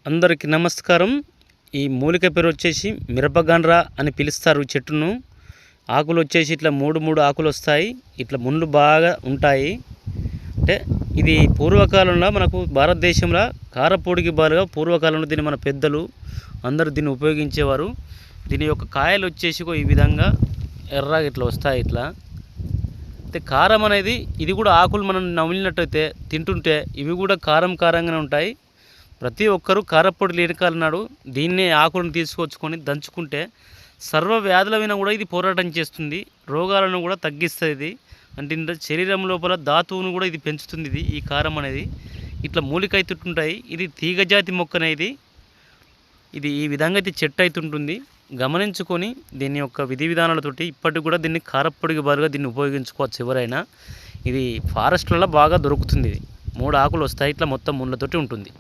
అందరికీ నమస్కారం. ఈ మూలిక పేరు వచ్చేసి మిరపగండ్ర అని పిలుస్తారు చెట్టును. ఆకులు వచ్చేసి ఇట్లా మూడు ఆకులు వస్తాయి. ఇట్లా ముళ్ళు బాగా ఉంటాయి. అంటే ఇది పూర్వకాలంలో మనకు భారతదేశంలో కారపొడికి బదులుగా పూర్వకాలంలో దీన్ని మన పెద్దలు అందరూ దీన్ని ఉపయోగించేవారు. దీని యొక్క కాయలు వచ్చేసి ఈ విధంగా ఎర్రగా ఇట్లా వస్తాయి. ఇట్లా అయితే కారం అనేది ఇది కూడా ఆకులు మనం నమిలినట్టయితే తింటుంటే ఇవి కూడా కారంగానే ఉంటాయి. ప్రతి ఒక్కరూ కారపొడి లేనికాలన్నాడు దీన్నే ఆకులను తీసుకొచ్చుకొని దంచుకుంటే సర్వ వ్యాధుల మీద కూడా ఇది పోరాటం చేస్తుంది. రోగాలను కూడా తగ్గిస్తుంది. అంటే శరీరం లోపల ధాతువును కూడా ఇది పెంచుతుంది. ఈ కారం అనేది ఇట్లా మూలిక అవుతుంటాయి. ఇది తీగజాతి మొక్క అనేది. ఇది ఈ విధంగా అయితే చెట్టు అవుతుంటుంది. గమనించుకొని దీని యొక్క విధి విధానాలతోటి ఇప్పటికి కూడా దీన్ని కారపొడికి బదులుగా దీన్ని ఉపయోగించుకోవచ్చు ఎవరైనా. ఇది ఫారెస్ట్లలో బాగా దొరుకుతుంది. 3 ఆకులు వస్తాయి. ఇట్లా మొత్తం ముళ్ళతోటి ఉంటుంది.